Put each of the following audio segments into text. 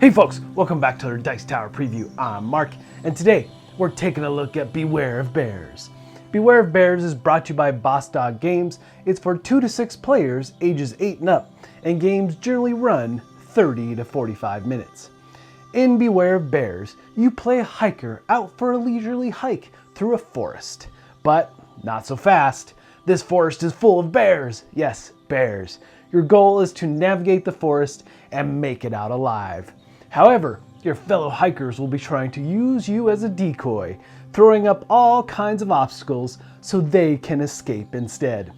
Hey folks, welcome back to our Dice Tower preview. I'm Mark, and today we're taking a look at Beware of Bears. Beware of Bears is brought to you by Boss Dog Games. It's for 2 to 6 players, ages 8 and up, and games generally run 30 to 45 minutes. In Beware of Bears, you play a hiker out for a leisurely hike through a forest. But not so fast. This forest is full of bears. Yes, bears. Your goal is to navigate the forest and make it out alive. However, your fellow hikers will be trying to use you as a decoy, throwing up all kinds of obstacles so they can escape instead.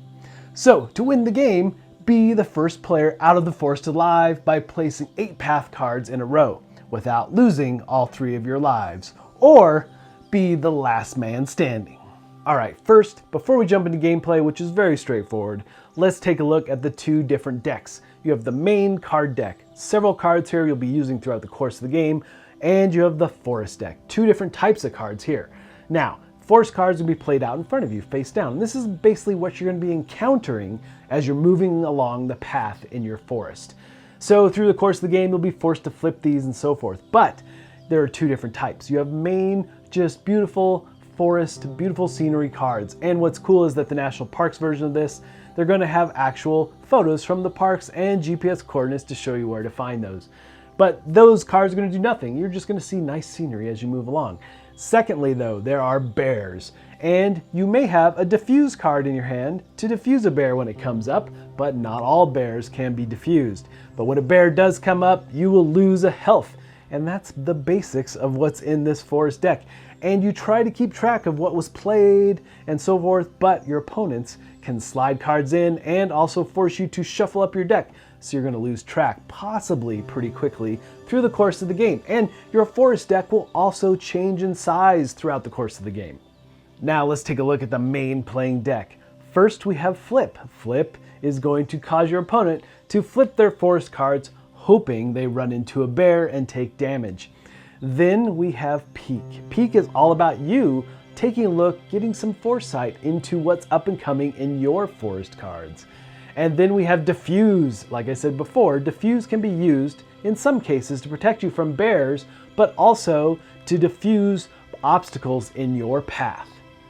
So, to win the game, be the first player out of the forest alive by placing 8 path cards in a row, without losing all 3 of your lives, or be the last man standing. Alright, first, before we jump into gameplay, which is very straightforward, let's take a look at the 2 different decks. You have the main card deck, several cards here you'll be using throughout the course of the game, and you have the forest deck, 2 different types of cards here. Now, forest cards will be played out in front of you, face down, and this is basically what you're going to be encountering as you're moving along the path in your forest. So through the course of the game, you'll be forced to flip these and so forth, but there are 2 different types. You have main, just beautiful forest, beautiful scenery cards, and what's cool is that the National Parks version of this, they're going to have actual photos from the parks and GPS coordinates to show you where to find those. But those cards are going to do nothing. You're just going to see nice scenery as you move along. Secondly though, there are bears, and you may have a diffuse card in your hand to diffuse a bear when it comes up, but not all bears can be diffused. But when a bear does come up, you will lose a health, and that's the basics of what's in this forest deck. And you try to keep track of what was played and so forth, but your opponents can slide cards in and also force you to shuffle up your deck, so you're going to lose track, possibly pretty quickly, through the course of the game. And your forest deck will also change in size throughout the course of the game. Now let's take a look at the main playing deck. First we have Flip. Flip is going to cause your opponent to flip their forest cards, hoping they run into a bear and take damage. Then we have Peek. Peek is all about you taking a look, getting some foresight into what's up and coming in your forest cards. And then we have Diffuse. Like I said before, Diffuse can be used in some cases to protect you from bears, but also to diffuse obstacles in your path.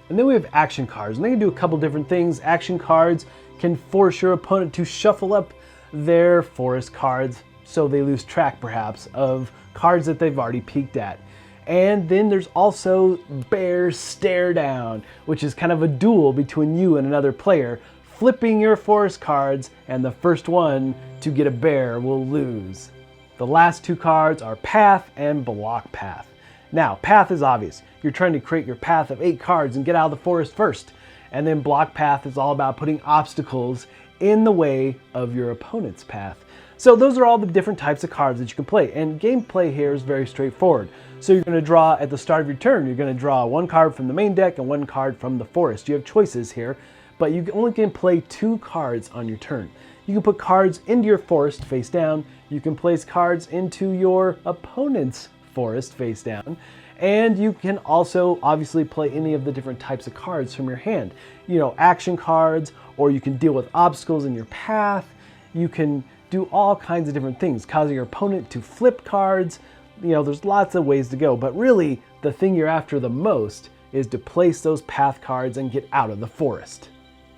And then we have Action cards, and they can do a couple different things. Action cards can force your opponent to shuffle up their forest cards so they lose track perhaps of cards that they've already peeked at. And then there's also Bear Stare Down, which is kind of a duel between you and another player, flipping your forest cards, and the first one to get a bear will lose. The last 2 cards are Path and Block Path. Now, Path is obvious. You're trying to create your path of 8 cards and get out of the forest first. And then Block Path is all about putting obstacles in the way of your opponent's path. So those are all the different types of cards that you can play, and gameplay here is very straightforward. So you're going to draw at the start of your turn, you're going to draw 1 card from the main deck and 1 card from the forest. You have choices here, but you only can play 2 cards on your turn. You can put cards into your forest face down, you can place cards into your opponent's forest face down, and you can also obviously play any of the different types of cards from your hand. You know, action cards, or you can deal with obstacles in your path. You can do all kinds of different things, causing your opponent to flip cards. You know, there's lots of ways to go, but really the thing you're after the most is to place those path cards and get out of the forest.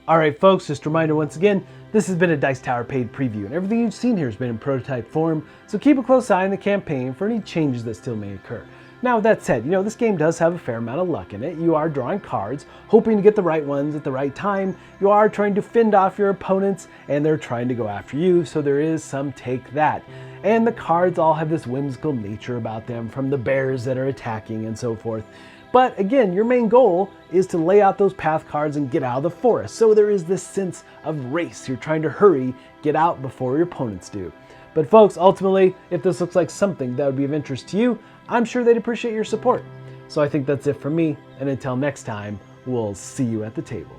Alright folks, just a reminder once again, this has been a Dice Tower paid preview, and everything you've seen here has been in prototype form, so keep a close eye on the campaign for any changes that still may occur. Now with that said, you know, this game does have a fair amount of luck in it. You are drawing cards, hoping to get the right ones at the right time. You are trying to fend off your opponents, and they're trying to go after you, so there is some take that. And the cards all have this whimsical nature about them, from the bears that are attacking and so forth. But again, your main goal is to lay out those path cards and get out of the forest. So there is this sense of race. You're trying to hurry, get out before your opponents do. But folks, ultimately, if this looks like something that would be of interest to you, I'm sure they'd appreciate your support. So I think that's it from me, and until next time, we'll see you at the table.